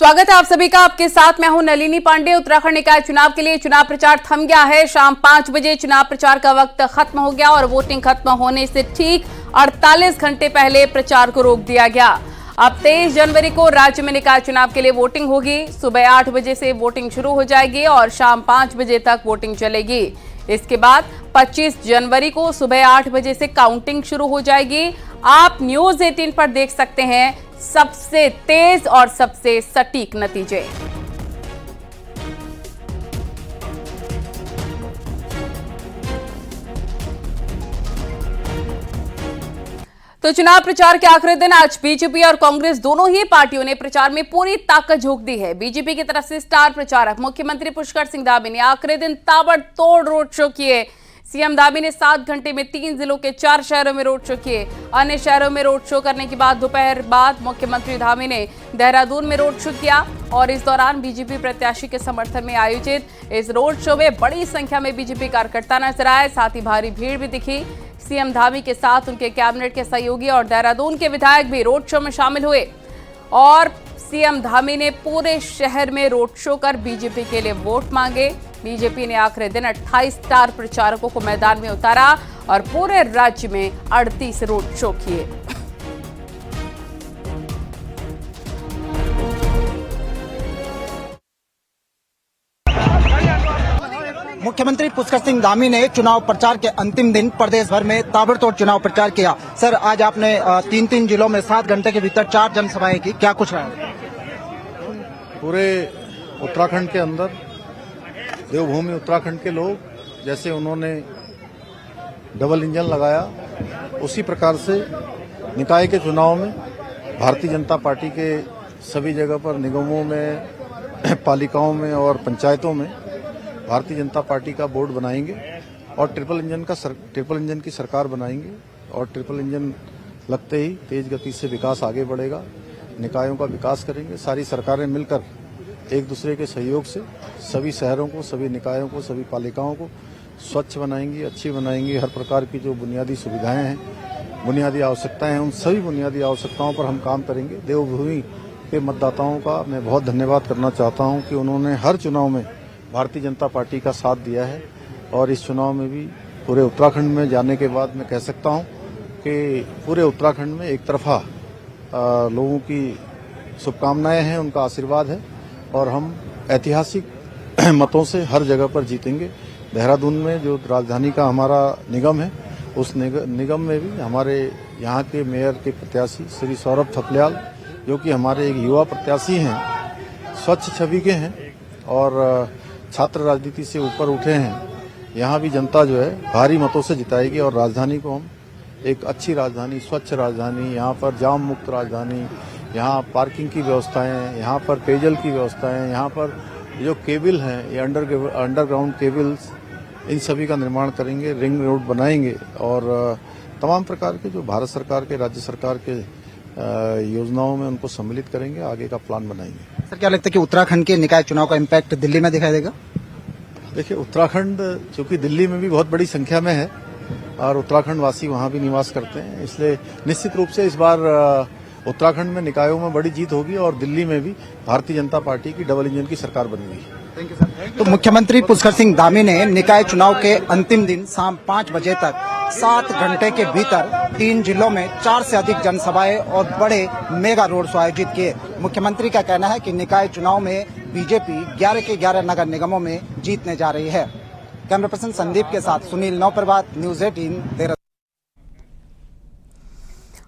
स्वागत है आप सभी का। आपके साथ मैं हूं नलिनी पांडे। उत्तराखंड निकाय चुनाव के लिए चुनाव प्रचार थम गया है। शाम 5 बजे चुनाव प्रचार का वक्त खत्म हो गया और वोटिंग खत्म होने से ठीक 48 घंटे पहले प्रचार को रोक दिया गया। अब 23 जनवरी को राज्य में निकाय चुनाव के लिए वोटिंग होगी। सुबह 8 बजे से वोटिंग शुरू हो जाएगी और शाम 5 बजे तक वोटिंग चलेगी। इसके बाद 25 जनवरी को सुबह 8 बजे से काउंटिंग शुरू हो जाएगी। आप न्यूज़ 18 पर देख सकते हैं सबसे तेज और सबसे सटीक नतीजे। तो चुनाव प्रचार के आखिरी दिन आज बीजेपी और कांग्रेस दोनों ही पार्टियों ने प्रचार में पूरी ताकत झोंक दी है। बीजेपी की तरफ से स्टार प्रचारक मुख्यमंत्री पुष्कर सिंह धामी ने आखिरी दिन ताबड़तोड़ रोड शो किए। सीएम धामी ने 7 घंटे में 3 जिलों के 4 शहरों में रोड शो किए। अन्य शहरों में रोड शो करने के बाद दोपहर बाद मुख्यमंत्री धामी ने देहरादून में रोड शो किया और इस दौरान बीजेपी प्रत्याशी के समर्थन में आयोजित इस रोड शो में बड़ी संख्या में बीजेपी कार्यकर्ता नजर आए। साथ ही भारी भीड़ भी दिखी। सीएम धामी के साथ उनके कैबिनेट के सहयोगी और देहरादून के विधायक भी रोड शो में शामिल हुए और सीएम धामी ने पूरे शहर में रोड शो कर बीजेपी के लिए वोट मांगे। बीजेपी ने आखिरी दिन 28 स्टार प्रचारकों को मैदान में उतारा और पूरे राज्य में 38 रोड शो किए। मुख्यमंत्री पुष्कर सिंह धामी ने चुनाव प्रचार के अंतिम दिन प्रदेश भर में ताबड़तोड़ चुनाव प्रचार किया। सर, आज आपने 3 जिलों में 7 घंटे के भीतर 4 जनसभाएं की, क्या कुछ रहा? पूरे उत्तराखंड के अंदर देवभूमि उत्तराखंड के लोग जैसे उन्होंने डबल इंजन लगाया, उसी प्रकार से निकाय के चुनाव में भारतीय जनता पार्टी के सभी जगह पर निगमों में, पालिकाओं में और पंचायतों में भारतीय जनता पार्टी का बोर्ड बनाएंगे और ट्रिपल इंजन की सरकार बनाएंगे और ट्रिपल इंजन लगते ही तेज गति से विकास आगे बढ़ेगा। निकायों का विकास करेंगे। सारी सरकारें मिलकर एक दूसरे के सहयोग से सभी शहरों को, सभी निकायों को, सभी पालिकाओं को स्वच्छ बनाएंगी, अच्छी बनाएंगी। हर प्रकार की जो बुनियादी सुविधाएं हैं, बुनियादी आवश्यकताएं हैं, उन सभी बुनियादी आवश्यकताओं पर हम काम करेंगे। देवभूमि के मतदाताओं का मैं बहुत धन्यवाद करना चाहता हूं कि उन्होंने हर चुनाव में भारतीय जनता पार्टी का साथ दिया है और इस चुनाव में भी पूरे उत्तराखंड में जाने के बाद मैं कह सकता हूं कि पूरे उत्तराखंड में एक तरफा लोगों की शुभकामनाएं हैं, उनका आशीर्वाद है और हम ऐतिहासिक मतों से हर जगह पर जीतेंगे। देहरादून में जो राजधानी का हमारा निगम है, उस निगम में भी हमारे यहाँ के मेयर के प्रत्याशी श्री सौरभ थपलियाल, जो कि हमारे एक युवा प्रत्याशी हैं, स्वच्छ छवि के हैं और छात्र राजनीति से ऊपर उठे हैं। यहाँ भी जनता जो है भारी मतों से जिताएगी और राजधानी को हम एक अच्छी राजधानी, स्वच्छ राजधानी, यहाँ पर जाम मुक्त राजधानी, यहाँ पार्किंग की व्यवस्थाएं, यहाँ पर पेयजल की व्यवस्थाएं, यहाँ पर जो केबल हैं, ये अंडरग्राउंड केबल्स, इन सभी का निर्माण करेंगे, रिंग रोड बनाएंगे और तमाम प्रकार के जो भारत सरकार के, राज्य सरकार के योजनाओं में उनको सम्मिलित करेंगे, आगे का प्लान बनाएंगे। सर, क्या लगता है कि उत्तराखंड के निकाय चुनाव का इम्पैक्ट दिल्ली में दिखाई देगा? देखिए, उत्तराखंड चूंकि दिल्ली में भी बहुत बड़ी संख्या में है और उत्तराखंड वासी वहाँ भी निवास करते हैं, इसलिए निश्चित रूप से इस बार उत्तराखंड में निकायों में बड़ी जीत होगी और दिल्ली में भी भारतीय जनता पार्टी की डबल इंजन की सरकार बनेगी। Thank you sir. तो मुख्यमंत्री पुष्कर सिंह धामी ने निकाय चुनाव के अंतिम दिन शाम 5 बजे तक 7 घंटे के भीतर 3 जिलों में 4 से अधिक जनसभाएं और बड़े मेगा रोड शो आयोजित किए। मुख्यमंत्री का कहना है कि निकाय चुनाव में बीजेपी 11 के 11 नगर निगमों में जीतने जा रही है। कैमरा पर्सन संदीप के साथ सुनील नौप्रभात, न्यूज़ 18 देहरादून।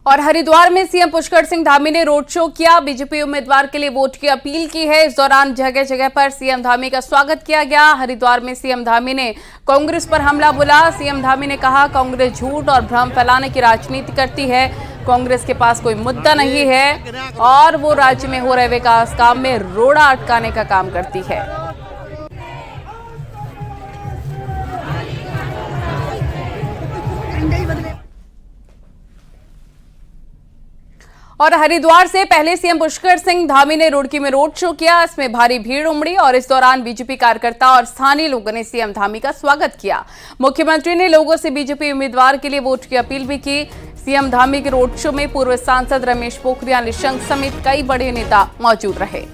और हरिद्वार में सीएम पुष्कर सिंह धामी ने रोड शो किया। बीजेपी उम्मीदवार के लिए वोट की अपील की है। इस दौरान जगह जगह पर सीएम धामी का स्वागत किया गया। हरिद्वार में सीएम धामी ने कांग्रेस पर हमला बोला। सीएम धामी ने कहा, कांग्रेस झूठ और भ्रम फैलाने की राजनीति करती है। कांग्रेस के पास कोई मुद्दा नहीं है और वो राज्य में हो रहे विकास काम में रोड़ा अटकाने का काम करती है। और हरिद्वार से पहले सीएम पुष्कर सिंह धामी ने रुड़की में रोड शो किया। इसमें भारी भीड़ उमड़ी और इस दौरान बीजेपी कार्यकर्ता और स्थानीय लोगों ने सीएम धामी का स्वागत किया। मुख्यमंत्री ने लोगों से बीजेपी उम्मीदवार के लिए वोट की अपील भी की। सीएम धामी के रोड शो में पूर्व सांसद रमेश पोखरियाल निशंक समेत कई बड़े नेता मौजूद रहे।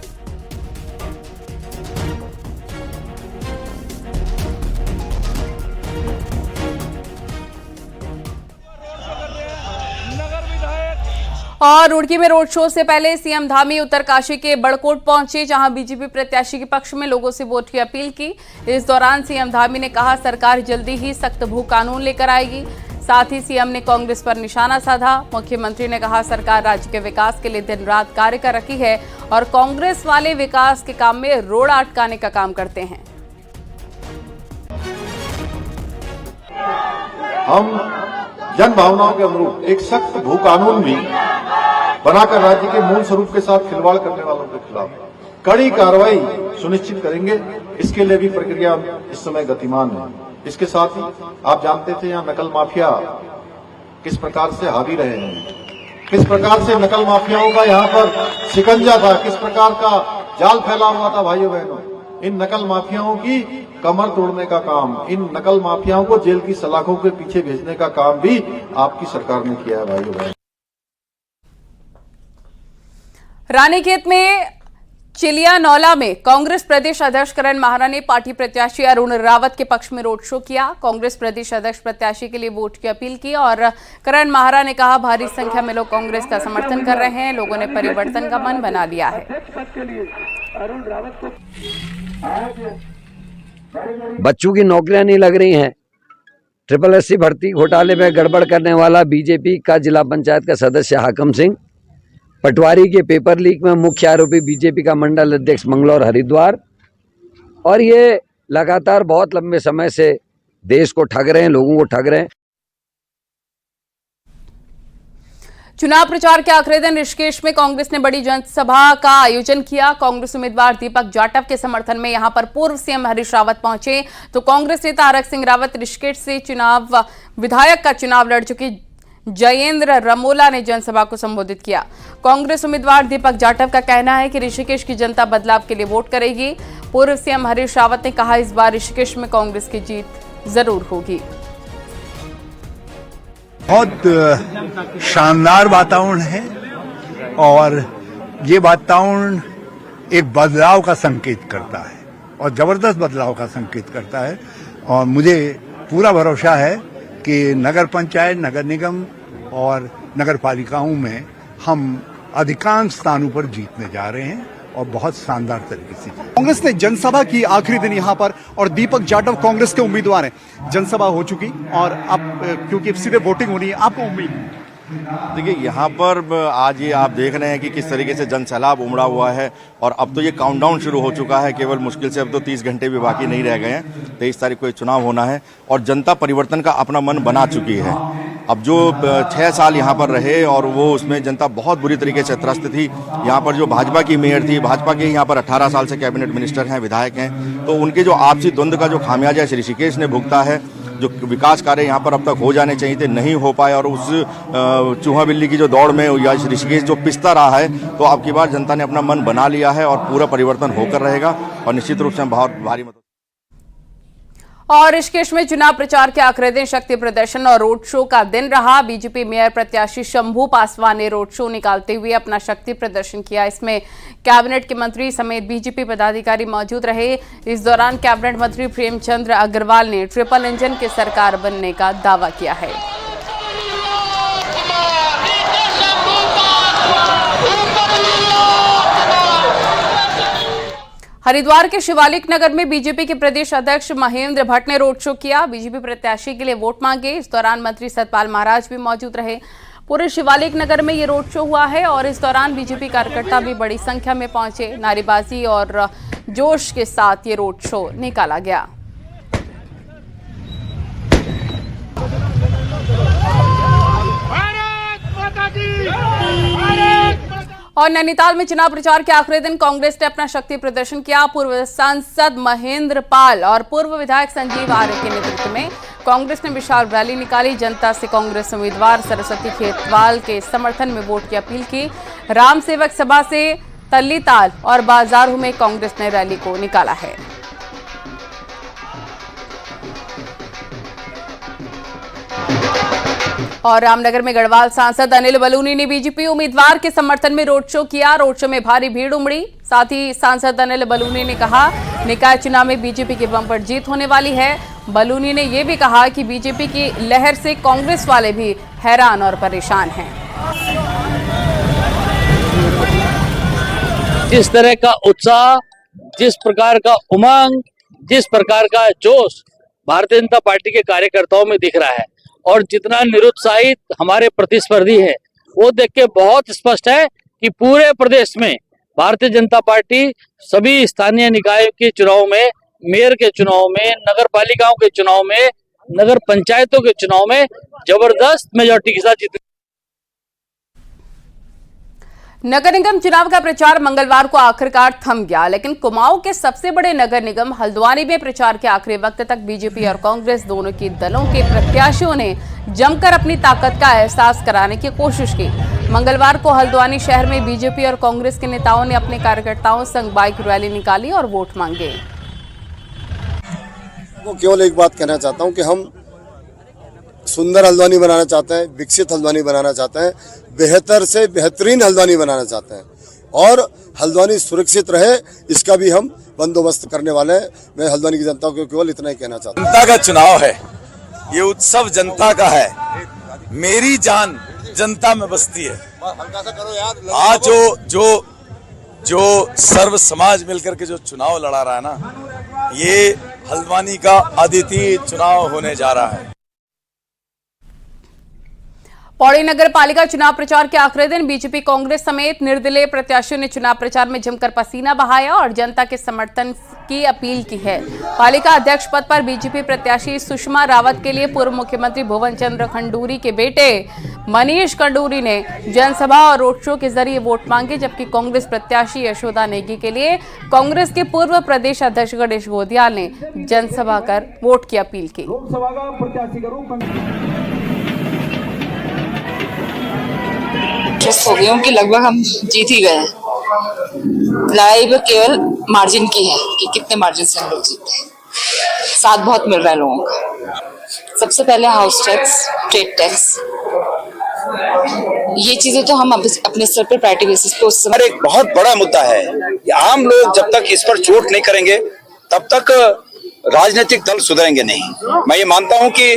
और रुड़की में रोड शो से पहले सीएम धामी उत्तरकाशी के बड़कोट पहुंचे, जहां बीजेपी प्रत्याशी के पक्ष में लोगों से वोट की अपील की। इस दौरान सीएम धामी ने कहा सरकार जल्दी ही सख्त भू कानून लेकर आएगी। साथ ही सीएम ने कांग्रेस पर निशाना साधा। मुख्यमंत्री ने कहा सरकार राज्य के विकास के लिए दिन रात कार्य कर रही है और कांग्रेस वाले विकास के काम में रोड अटकाने का काम करते हैं। हम जन भावनाओं के अनुरूप एक सख्त भू कानून भी बनाकर राज्य के मूल स्वरूप के साथ खिलवाड़ करने वालों के खिलाफ कड़ी कार्रवाई सुनिश्चित करेंगे। इसके लिए भी प्रक्रिया इस समय गतिमान है। इसके साथ ही आप जानते थे यहाँ नकल माफिया किस प्रकार से हावी रहे हैं, किस प्रकार से नकल माफियाओं का यहाँ पर शिकंजा था, किस प्रकार का जाल फैला हुआ था। भाइयों बहनों, इन नकल माफियाओं की कमर तोड़ने का काम, इन नकल माफियाओं को जेल की सलाखों के पीछे भेजने का काम भी आपकी सरकार ने किया है। भाइयों बहनों, रानीखेत में चिलियानौला में कांग्रेस प्रदेश अध्यक्ष करण माहरा ने पार्टी प्रत्याशी अरुण रावत के पक्ष में रोड शो किया। कांग्रेस प्रदेश अध्यक्ष प्रत्याशी के लिए वोट की अपील की और करण माहरा ने कहा भारी संख्या में लोग कांग्रेस का समर्थन कर रहे हैं, लोगों ने परिवर्तन का मन बना लिया है। बच्चों की नौकरियां नहीं लग रही हैं। SSC भर्ती घोटाले में गड़बड़ करने वाला बीजेपी का जिला पंचायत का सदस्य हाकम सिंह, पटवारी के पेपर लीक में मुख्य आरोपी बीजेपी का मंडल अध्यक्ष मंगलौर हरिद्वार, और ये लगातार बहुत लंबे समय से देश को ठग रहे हैं, लोगों को ठग रहे हैं। चुनाव प्रचार के आखिरी दिन ऋषिकेश में कांग्रेस ने बड़ी जनसभा का आयोजन किया। कांग्रेस उम्मीदवार दीपक जाटव के समर्थन में यहां पर पूर्व सीएम हरीश रावत पहुंचे, तो कांग्रेस नेता आरक सिंह रावत, ऋषिकेश से विधायक का चुनाव लड़ चुकी जयेंद्र रमोला ने जनसभा को संबोधित किया। कांग्रेस उम्मीदवार दीपक जाटव का कहना है कि ऋषिकेश की जनता बदलाव के लिए वोट करेगी। पूर्व सीएम हरीश रावत ने कहा इस बार ऋषिकेश में कांग्रेस की जीत जरूर होगी। बहुत शानदार वातावरण है और ये वातावरण एक बदलाव का संकेत करता है और जबरदस्त बदलाव का संकेत करता है। और मुझे पूरा भरोसा है कि नगर पंचायत, नगर निगम और नगर पालिकाओं में हम अधिकांश स्थानों पर जीतने जा रहे हैं और बहुत शानदार तरीके से। कांग्रेस ने जनसभा की आखिरी दिन यहाँ पर और दीपक जाटव कांग्रेस के उम्मीदवार हैं। जनसभा हो चुकी और अब क्योंकि सीधे वोटिंग होनी है, आपको उम्मीद? देखिए, यहाँ पर आज ये आप देख रहे हैं कि किस तरीके से जन सैलाब उमड़ा हुआ है और अब तो ये काउंटडाउन शुरू हो चुका है। केवल मुश्किल से अब तो 30 घंटे भी बाकी नहीं रह गए हैं। 23 तारीख को ये चुनाव होना है और जनता परिवर्तन का अपना मन बना चुकी है। अब जो 6 साल यहाँ पर रहे और वो उसमें जनता बहुत बुरी तरीके से त्रस्त थी। यहाँ पर जो भाजपा की मेयर थी, भाजपा के यहाँ पर 18 साल से कैबिनेट मिनिस्टर हैं, विधायक हैं, तो उनके जो आपसी द्वंद्व का जो खामियाजा ऋषिकेश ने भुगता है, जो विकास कार्य यहाँ पर अब तक हो जाने चाहिए थे, नहीं हो पाए और उस चूहा बिल्ली की जो दौड़ में या ऋषिकेश जो पिसता रहा है, तो अब की बार जनता ने अपना मन बना लिया है और पूरा परिवर्तन होकर रहेगा और निश्चित रूप से बहुत भारी मत। और ऋषिकेश में चुनाव प्रचार के आखिरी दिन शक्ति प्रदर्शन और रोड शो का दिन रहा। बीजेपी मेयर प्रत्याशी शंभू पासवान ने रोड शो निकालते हुए अपना शक्ति प्रदर्शन किया। इसमें कैबिनेट के मंत्री समेत बीजेपी पदाधिकारी मौजूद रहे। इस दौरान कैबिनेट मंत्री प्रेमचंद्र अग्रवाल ने ट्रिपल इंजन की सरकार बनने का दावा किया है। हरिद्वार के शिवालिक नगर में बीजेपी के प्रदेश अध्यक्ष महेंद्र भट्ट ने रोड शो किया। बीजेपी प्रत्याशी के लिए वोट मांगे। इस दौरान मंत्री सतपाल महाराज भी मौजूद रहे। पूरे शिवालिक नगर में ये रोड शो हुआ है और इस दौरान बीजेपी कार्यकर्ता भी बड़ी संख्या में पहुंचे। नारेबाजी और जोश के साथ ये रोड शो निकाला गया। और नैनीताल में चुनाव प्रचार के आखिरी दिन कांग्रेस ने अपना शक्ति प्रदर्शन किया। पूर्व सांसद महेंद्र पाल और पूर्व विधायक संजीव आर्य के नेतृत्व में कांग्रेस ने विशाल रैली निकाली। जनता से कांग्रेस उम्मीदवार सरस्वती खेतवाल के समर्थन में वोट की अपील की। राम सेवक सभा से तल्लीताल और बाजारों में कांग्रेस ने रैली को निकाला है। और रामनगर में गढ़वाल सांसद अनिल बलूनी ने बीजेपी उम्मीदवार के समर्थन में रोड शो किया। रोड शो में भारी भीड़ उमड़ी। साथ ही सांसद अनिल बलूनी ने कहा निकाय चुनाव में बीजेपी की बम्पर जीत होने वाली है। बलूनी ने यह भी कहा कि बीजेपी की लहर से कांग्रेस वाले भी हैरान और परेशान हैं। जिस तरह का उत्साह, जिस प्रकार का उमंग, जिस प्रकार का जोश भारतीय जनता पार्टी के कार्यकर्ताओं में दिख रहा है और जितना निरुत्साहित हमारे प्रतिस्पर्धी हैं, वो देख के बहुत स्पष्ट है कि पूरे प्रदेश में भारतीय जनता पार्टी सभी स्थानीय निकायों के चुनाव में, मेयर के चुनाव में, नगर पालिकाओं के चुनाव में, नगर पंचायतों के चुनाव में जबरदस्त मेजॉरिटी के साथ जीत। नगर निगम चुनाव का प्रचार मंगलवार को आखिरकार थम गया, लेकिन कुमाऊं के सबसे बड़े नगर निगम हल्द्वानी में प्रचार के आखिरी वक्त तक बीजेपी और कांग्रेस दोनों की दलों के प्रत्याशियों ने जमकर अपनी ताकत का एहसास कराने की कोशिश की। मंगलवार को हल्द्वानी शहर में बीजेपी और कांग्रेस के नेताओं ने अपने कार्यकर्ताओं संग बाइक रैली निकाली और वोट मांगे। वो केवल एक बात कहना चाहता हूं कि हम सुंदर हल्द्वानी बनाना चाहते हैं, विकसित हल्द्वानी बनाना चाहते हैं, बेहतर से बेहतरीन हल्द्वानी बनाना चाहते हैं और हल्द्वानी सुरक्षित रहे, इसका भी हम बंदोबस्त करने वाले हैं। मैं हल्द्वानी की जनता को केवल इतना ही कहना चाहता हूँ। जनता का चुनाव है, ये उत्सव जनता का है, मेरी जान जनता में बसती है। आज जो सर्व समाज मिलकर के जो चुनाव लड़ा रहा है ना, ये हल्द्वानी का अद्वितीय चुनाव होने जा रहा है। पौड़ी नगर पालिका चुनाव प्रचार के आखिरी दिन बीजेपी कांग्रेस समेत निर्दलीय प्रत्याशियों ने चुनाव प्रचार में जमकर पसीना बहाया और जनता के समर्थन की अपील की है। पालिका अध्यक्ष पद पर बीजेपी प्रत्याशी सुषमा रावत के लिए पूर्व मुख्यमंत्री भुवन चंद्र खंडूरी के बेटे मनीष खंडूरी ने जनसभा और रोड शो के जरिए वोट मांगे, जबकि कांग्रेस प्रत्याशी यशोदा नेगी के लिए कांग्रेस के पूर्व प्रदेश अध्यक्ष गणेश गोदियाल ने जनसभा कर वोट की अपील की। हो गई हूँ कि लगभग हम जीत ही गए हैं। लड़ाई में केवल मार्जिन की है कि कितने मार्जिन से हम लोग जीते हैं। साथ बहुत मिल रहा है लोगों का। सबसे पहले हाउस टैक्स, ट्रेड टैक्स, ये चीजें तो हम अपने स्तर पर प्रायोरिटी बेसिस पे उस समय एक बहुत बड़ा मुद्दा है कि आम लोग जब तक इस पर चोट नहीं करेंगे तब तक राजनीतिक दल सुधरेंगे नहीं। मैं ये मानता हूं कि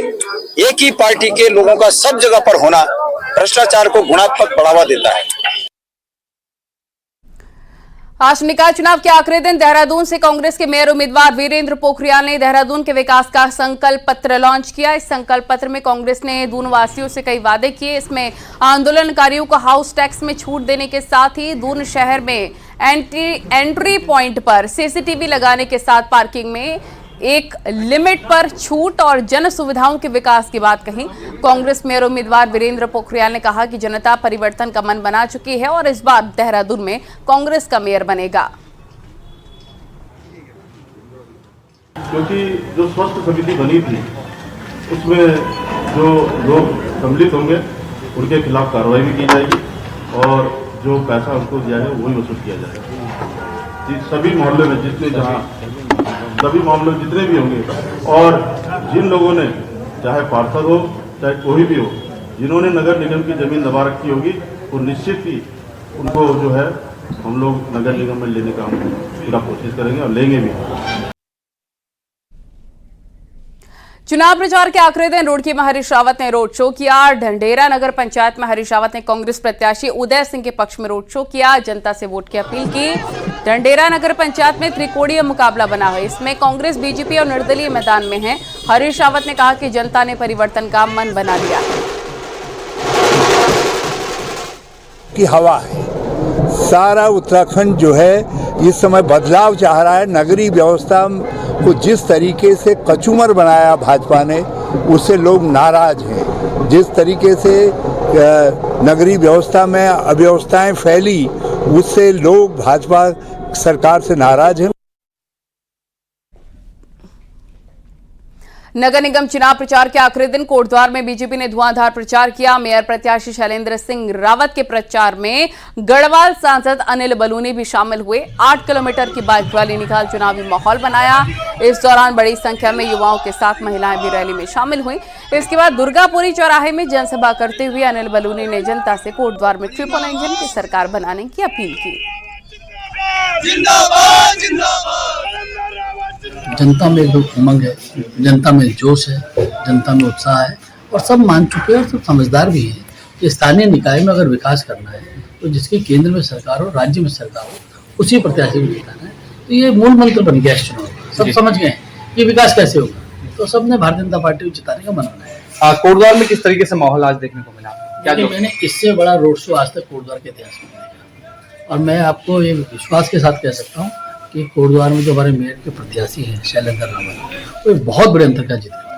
एक ही पार्टी के लोगों का सब जगह पर होना भ्रष्टाचार को गुणात्मक बढ़ावा देता है। आज निकाय चुनाव के आखिरी दिन देहरादून से कांग्रेस के मेयर उम्मीदवार वीरेंद्र पोखरियाल ने देहरादून के विकास का संकल्प पत्र लॉन्च किया। इस संकल्प पत्र में कांग्रेस ने दून वासियों से कई वादे किए। इसमें आंदोलनकारियों को हाउस टैक्स में छूट देने के साथ ही दून शहर में एंट्री पॉइंट पर सीसीटीवी लगाने के साथ पार्किंग में एक लिमिट पर छूट और जन सुविधाओं के विकास की बात कही। कांग्रेस मेयर उम्मीदवार वीरेंद्र पोखरियाल ने कहा कि जनता परिवर्तन का मन बना चुकी है और इस बार देहरादून में कांग्रेस का मेयर बनेगा। क्योंकि जो स्वस्थ समिति बनी थी उसमें जो लोग सम्मिलित होंगे उनके खिलाफ कार्रवाई भी की जाएगी और जो पैसा उनको दिया है वही वसूल किया जाएगा। सभी मोहल्ले में सभी मामले जितने भी होंगे और जिन लोगों ने चाहे पार्षद हो चाहे कोई भी हो, जिन्होंने नगर निगम की जमीन दबा रखी होगी वो निश्चित ही उनको जो है हम लोग नगर निगम में लेने का हम पूरा कोशिश करेंगे और लेंगे भी। चुनाव प्रचार के आखिरी दिन रुड़की में हरीश रावत ने रोड शो किया। ढंढेरा नगर पंचायत में हरीश रावत ने कांग्रेस प्रत्याशी उदय सिंह के पक्ष में रोड शो किया, जनता से वोट की अपील की। ढंढेरा नगर पंचायत में त्रिकोणीय मुकाबला बना है, इसमें कांग्रेस, बीजेपी और निर्दलीय मैदान में है। हरीश रावत ने कहा कि जनता ने परिवर्तन का मन बना लिया है। की हवा है, सारा उत्तराखंड जो है इस समय बदलाव चाह रहा है। नगरीय व्यवस्था को जिस तरीके से कचूमर बनाया भाजपा ने, उससे लोग नाराज हैं। जिस तरीके से नगरीय व्यवस्था में अव्यवस्थाएं फैली, उससे लोग भाजपा सरकार से नाराज हैं। नगर निगम चुनाव प्रचार के आखिरी दिन कोटद्वार में बीजेपी ने धुआंधार प्रचार किया। मेयर प्रत्याशी शैलेंद्र सिंह रावत के प्रचार में गढ़वाल सांसद अनिल बलूनी भी शामिल हुए। 8 किलोमीटर की बाइक रैली निकाल चुनावी माहौल बनाया। इस दौरान बड़ी संख्या में युवाओं के साथ महिलाएं भी रैली में शामिल हुई। इसके बाद दुर्गापुरी चौराहे में जनसभा करते हुए अनिल बलूनी ने जनता से कोटद्वार में ट्रिपल इंजन की सरकार बनाने की अपील की। जनता में जो उमंग है, जनता में जोश है, जनता में उत्साह है और सब मान चुके हैं और सब समझदार भी हैं कि स्थानीय निकाय में अगर विकास करना है तो जिसके केंद्र में सरकार हो, राज्य में सरकार हो, उसी प्रत्याशी को जिताना है। तो ये मूल मंत्र बन गया इस चुनाव का। सब समझ गए कि विकास कैसे होगा, तो सबने भारतीय जनता पार्टी को जिताने का मन बनाया। कोटद्वार में किस तरीके से माहौल आज देखने को मिला? क्या मैंने इससे बड़ा रोड शो आज तक कोटद्वार के इतिहास में नहीं देखा, और मैं आपको ये विश्वास के साथ कह सकता हूँ कि कोटद्वार में जो हमारे मेयर के प्रत्याशी हैं शैलेंद्र रावत, वो बहुत बड़े अंतर का जीते।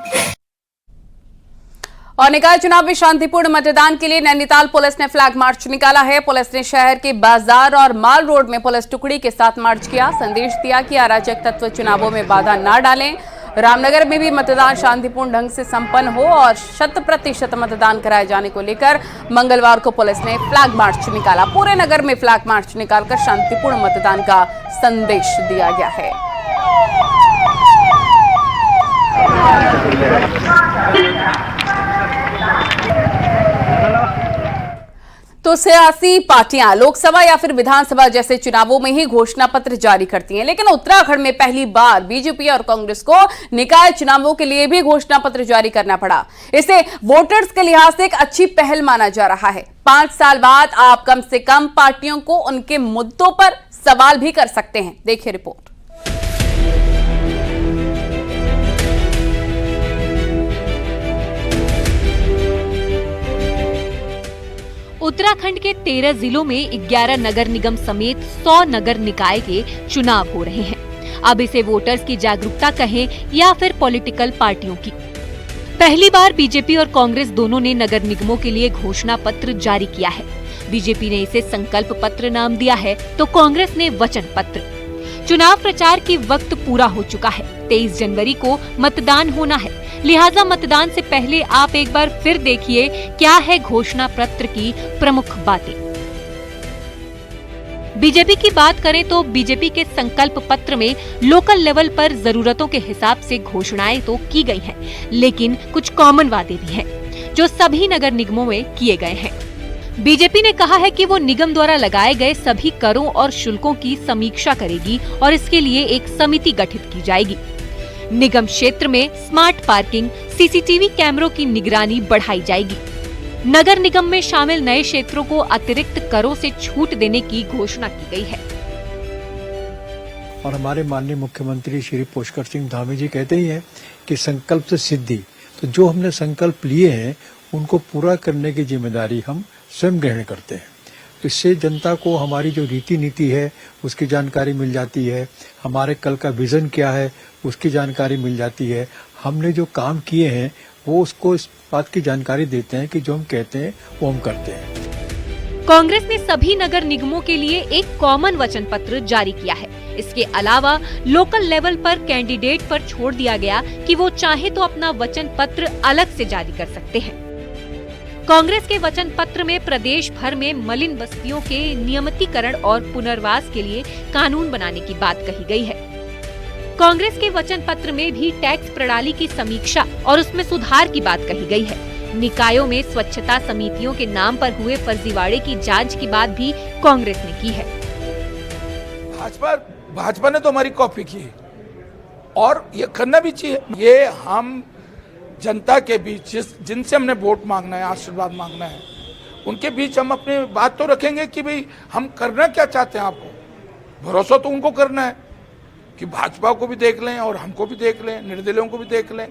और निकाय चुनाव में शांतिपूर्ण मतदान के लिए नैनीताल पुलिस ने फ्लैग मार्च निकाला है। पुलिस ने शहर के बाजार और माल रोड में पुलिस टुकड़ी के साथ मार्च किया, संदेश दिया कि अराजक तत्व चुनावों में बाधा ना डालें। रामनगर में भी मतदान शांतिपूर्ण ढंग से संपन्न हो और 100% मतदान कराए जाने को लेकर मंगलवार को पुलिस ने फ्लैग मार्च निकाला। पूरे नगर में फ्लैग मार्च निकालकर शांतिपूर्ण मतदान का संदेश दिया गया है। तो सियासी पार्टियां लोकसभा या फिर विधानसभा जैसे चुनावों में ही घोषणा पत्र जारी करती हैं, लेकिन उत्तराखंड में पहली बार बीजेपी और कांग्रेस को निकाय चुनावों के लिए भी घोषणा पत्र जारी करना पड़ा। इसे वोटर्स के लिहाज से एक अच्छी पहल माना जा रहा है। 5 साल बाद आप कम से कम पार्टियों को उनके मुद्दों पर सवाल भी कर सकते हैं। देखिए रिपोर्ट। उत्तराखंड के 13 जिलों में 11 नगर निगम समेत 100 नगर निकाय के चुनाव हो रहे हैं। अब इसे वोटर्स की जागरूकता कहें या फिर पॉलिटिकल पार्टियों की। पहली बार बीजेपी और कांग्रेस दोनों ने नगर निगमों के लिए घोषणा पत्र जारी किया है। बीजेपी ने इसे संकल्प पत्र नाम दिया है तो कांग्रेस ने वचन पत्र। चुनाव प्रचार की वक्त पूरा हो चुका है। 23 जनवरी को मतदान होना है, लिहाजा मतदान से पहले आप एक बार फिर देखिए क्या है घोषणा पत्र की प्रमुख बातें। बीजेपी की बात करें तो बीजेपी के संकल्प पत्र में लोकल लेवल पर जरूरतों के हिसाब से घोषणाएं तो की गई हैं, लेकिन कुछ कॉमन वादे भी हैं जो सभी नगर निगमों में किए गए हैं। बीजेपी ने कहा है कि वो निगम द्वारा लगाए गए सभी करों और शुल्कों की समीक्षा करेगी और इसके लिए एक समिति गठित की जाएगी। निगम क्षेत्र में स्मार्ट पार्किंग, सीसीटीवी कैमरों की निगरानी बढ़ाई जाएगी। नगर निगम में शामिल नए क्षेत्रों को अतिरिक्त करों से छूट देने की घोषणा की गई है। और हमारे माननीय मुख्यमंत्री श्री पुष्कर सिंह धामी जी कहते ही हैं कि संकल्प से सिद्धि, तो जो हमने संकल्प लिए हैं उनको पूरा करने की जिम्मेदारी हम स्वयं ग्रहण करते हैं। तो इससे जनता को हमारी जो रीति नीति है उसकी जानकारी मिल जाती है, हमारे कल का विजन क्या है उसकी जानकारी मिल जाती है, हमने जो काम किए हैं वो उसको इस बात की जानकारी देते हैं कि जो हम कहते हैं वो हम करते हैं। कांग्रेस ने सभी नगर निगमों के लिए एक कॉमन वचन पत्र जारी किया है। इसके अलावा लोकल लेवल पर कैंडिडेट पर छोड़ दिया गया कि वो चाहे तो अपना वचन पत्र अलग से जारी कर सकते हैं। कांग्रेस के वचन पत्र में प्रदेश भर में मलिन बस्तियों के नियमितीकरण और पुनर्वास के लिए कानून बनाने की बात कही गई है। कांग्रेस के वचन पत्र में भी टैक्स प्रणाली की समीक्षा और उसमें सुधार की बात कही गई है। निकायों में स्वच्छता समितियों के नाम पर हुए फर्जीवाड़े की जांच की बात भी कांग्रेस ने की है। भाजपा ने तो हमारी कॉपी की और ये करना भी चाहिए। ये हम जनता के बीच जिनसे हमने वोट मांगना है, आशीर्वाद मांगना है, उनके बीच हम अपनी बात तो रखेंगे कि भाई हम करना क्या चाहते हैं। आपको भरोसा तो उनको करना है कि भाजपा को भी देख लें और हमको भी देख लें, निर्दलियों को भी देख लें।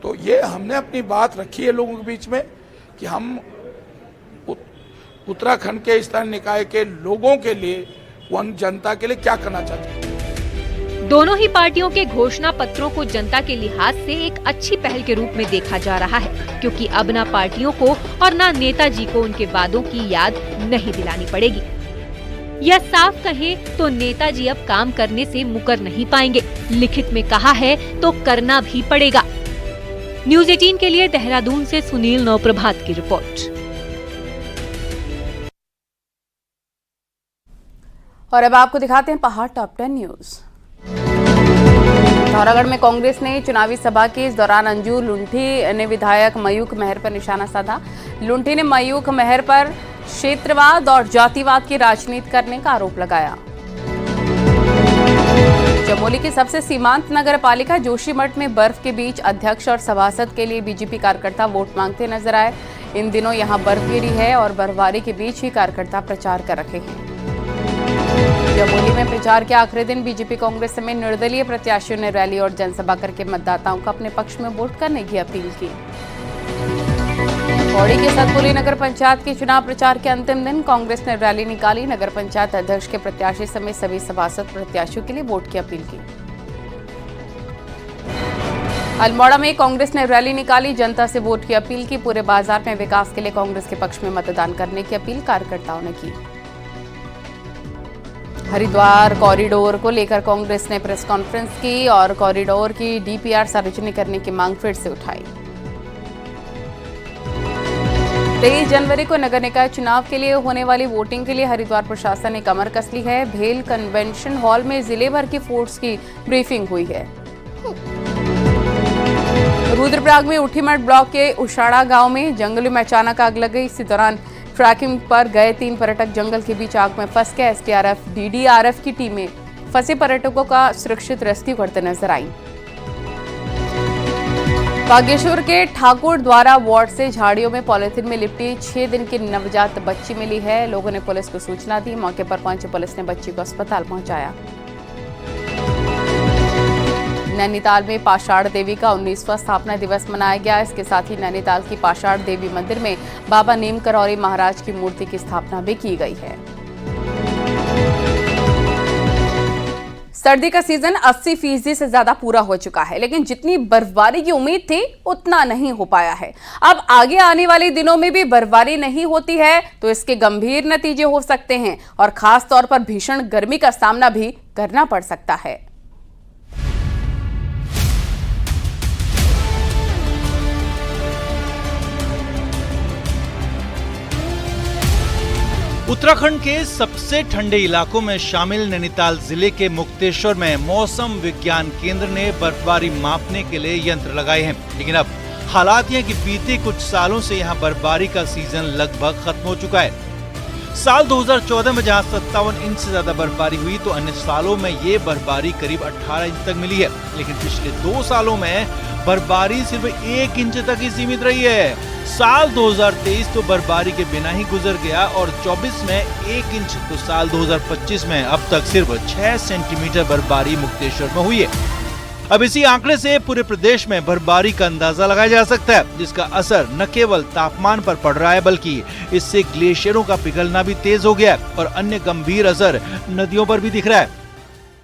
तो ये हमने अपनी बात रखी है लोगों के बीच में कि हम उत्तराखंड के स्थानीय निकाय के लोगों के लिए, उन जनता के लिए क्या करना चाहते हैं। दोनों ही पार्टियों के घोषणा पत्रों को जनता के लिहाज से एक अच्छी पहल के रूप में देखा जा रहा है, क्योंकि अब ना पार्टियों को और ना नेताजी को उनके वादों की याद नहीं दिलानी पड़ेगी। यह साफ कहें तो नेताजी अब काम करने से मुकर नहीं पाएंगे। लिखित में कहा है तो करना भी पड़ेगा। न्यूज़ 18 के लिए देहरादून से सुनील नवप्रभात की रिपोर्ट। और अब आपको दिखाते हैं पहाड़ टॉप 10 न्यूज। पिथौरागढ़ में कांग्रेस ने चुनावी सभा के इस दौरान अंजू लुंठी ने विधायक मयूख मेहर पर निशाना साधा। लुंठी ने मयूख मेहर पर क्षेत्रवाद और जातिवाद की राजनीति करने का आरोप लगाया। चमोली की सबसे सीमांत नगर पालिका जोशीमठ में बर्फ के बीच अध्यक्ष और सभासद के लिए बीजेपी कार्यकर्ता वोट मांगते नजर आए। इन दिनों यहां बर्फबारी है और बर्फबारी के बीच ही कार्यकर्ता प्रचार कर रहे हैं। चमोली में प्रचार के आखिरी दिन बीजेपी कांग्रेस समेत निर्दलीय प्रत्याशियों ने रैली और जनसभा करके मतदाताओं को अपने पक्ष में वोट करने की अपील की। पौड़ी के सतपुली नगर पंचायत के चुनाव प्रचार के अंतिम दिन कांग्रेस ने रैली निकाली। नगर पंचायत अध्यक्ष के प्रत्याशी समेत सभी सभासद प्रत्याशियों के लिए वोट की अपील की। अल्मोड़ा में कांग्रेस ने रैली निकाली, जनता से वोट की अपील की। पूरे बाजार में विकास के लिए कांग्रेस के पक्ष में मतदान करने की अपील कार्यकर्ताओं ने की। हरिद्वार कॉरिडोर को लेकर कांग्रेस ने प्रेस कॉन्फ्रेंस की और कॉरिडोर की डीपीआर सार्वजनिक करने की मांग फिर से उठाई। 23 जनवरी को नगर निकाय चुनाव के लिए होने वाली वोटिंग के लिए हरिद्वार प्रशासन ने कमर कस ली है। भेल कन्वेंशन हॉल में जिले भर की फोर्स की ब्रीफिंग हुई है। रुद्रप्रयाग में उठीमठ ब्लॉक के उशाड़ा गांव में जंगल में अचानक आग लग गई। इसी दौरान ट्रैकिंग पर गए 3 पर्यटक जंगल के बीच आग में फंस गए। एसडीआरएफ डीडीआरएफ की टीमें फंसे पर्यटकों का सुरक्षित रेस्क्यू करते नजर आई। बागेश्वर के ठाकुर द्वारा वार्ड से झाड़ियों में पॉलिथीन में लिपटी 6 दिन की नवजात बच्ची मिली है। लोगों ने पुलिस को सूचना दी। मौके पर पहुंची पुलिस ने बच्ची को अस्पताल पहुंचाया। नैनीताल में पाषाण देवी का 19वां स्थापना दिवस मनाया गया। इसके साथ ही नैनीताल की पाषाण देवी मंदिर में बाबा नीम करौरी महाराज की मूर्ति की स्थापना भी की गई है। सर्दी का सीजन 80% से ज्यादा पूरा हो चुका है, लेकिन जितनी बर्फबारी की उम्मीद थी उतना नहीं हो पाया है। अब आगे आने वाले दिनों में भी बर्फबारी नहीं होती है तो इसके गंभीर नतीजे हो सकते हैं और खास तौर पर भीषण गर्मी का सामना भी करना पड़ सकता है। उत्तराखंड के सबसे ठंडे इलाकों में शामिल नैनीताल जिले के मुक्तेश्वर में मौसम विज्ञान केंद्र ने बर्फबारी मापने के लिए यंत्र लगाए हैं, लेकिन अब हालात ये कि बीते कुछ सालों से यहाँ बर्फबारी का सीजन लगभग खत्म हो चुका है। साल 2014 में जहाँ 57 इंच से ज्यादा बर्फबारी हुई तो अन्य सालों में ये बर्फबारी करीब 18 इंच तक मिली है, लेकिन पिछले 2 सालों में बर्फबारी सिर्फ 1 इंच तक ही सीमित रही है। साल 2023 तो बर्फबारी के बिना ही गुजर गया और 24 में 1 इंच तो साल 2025 में अब तक सिर्फ 6 सेंटीमीटर बर्फबारी मुक्तेश्वर में हुई है। अब इसी आंकड़े से पूरे प्रदेश में बर्फबारी का अंदाजा लगाया जा सकता है, जिसका असर न केवल तापमान पर पड़ रहा है बल्कि इससे ग्लेशियरों का पिघलना भी तेज हो गया है और अन्य गंभीर असर नदियों पर भी दिख रहा है।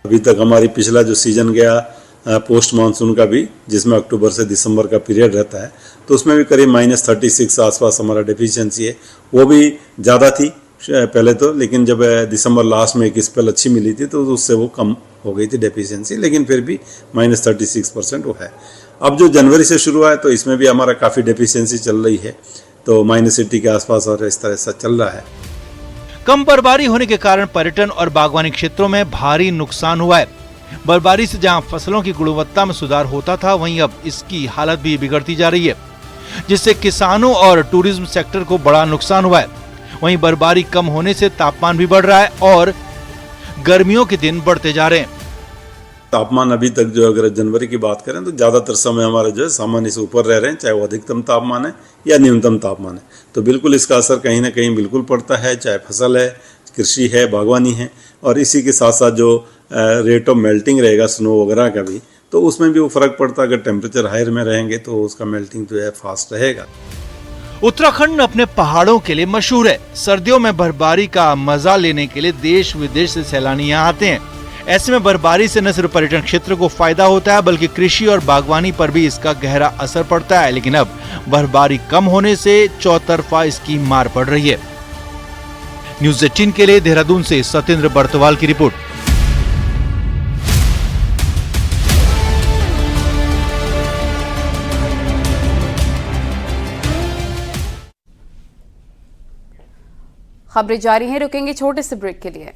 अभी तक हमारी पिछला जो सीजन गया पोस्ट मानसून का भी, जिसमें अक्टूबर से दिसंबर का पीरियड रहता है, तो उसमें भी करीब -36 आसपास हमारा डेफिशिएंसी है। वो भी ज़्यादा थी पहले तो, लेकिन जब दिसंबर लास्ट में एक स्पेल अच्छी मिली थी तो उससे वो कम हो गई थी डेफिशिएंसी, लेकिन फिर भी -36% वो है। अब जो जनवरी से शुरू हुआ है तो इसमें भी हमारा काफ़ी डेफिशिएंसी चल रही है, तो -80 के आसपास और इस तरह से चल रहा है। कम बर्फबारी होने के कारण पर्यटन और बागवानी क्षेत्रों में भारी नुकसान हुआ है। बर्फबारी से जहां फसलों की गुणवत्ता में सुधार होता था, वहीं अब इसकी हालत भी बिगड़ती जा रही है, जिससे किसानों और टूरिज्म सेक्टर को बड़ा नुकसान हुआ है। वहीं बर्फबारी कम होने से तापमान भी बढ़ रहा है और गर्मियों के दिन बढ़ते जा रहे हैं। तापमान अभी तक जो अगर जनवरी की बात करें तो ज़्यादातर समय हमारा जो है सामान्य से ऊपर रह रहे हैं, चाहे वो अधिकतम तापमान है या न्यूनतम तापमान है, तो बिल्कुल इसका असर कहीं ना कहीं बिल्कुल पड़ता है, चाहे फसल है, कृषि है, बागवानी है, और इसी के साथ साथ जो रेट ऑफ मेल्टिंग रहेगा स्नो वगैरह का भी, तो उसमें भी वो फर्क पड़ता है। अगर टेम्परेचर हायर में रहेंगे तो उसका मेल्टिंग जो है फास्ट रहेगा। उत्तराखंड अपने पहाड़ों के लिए मशहूर है। सर्दियों में बर्फबारी का मजा लेने के लिए देश विदेश से सैलानी यहाँ आते हैं। ऐसे में बर्फबारी से न सिर्फ पर्यटन क्षेत्र को फायदा होता है बल्कि कृषि और बागवानी पर भी इसका गहरा असर पड़ता है, लेकिन अब बर्फबारी कम होने से चौतरफा इसकी मार पड़ रही है। न्यूज़ 18 के लिए देहरादून से सत्येंद्र बर्तवाल की रिपोर्ट। खबरें जारी हैं, रुकेंगे छोटे से ब्रेक के लिए।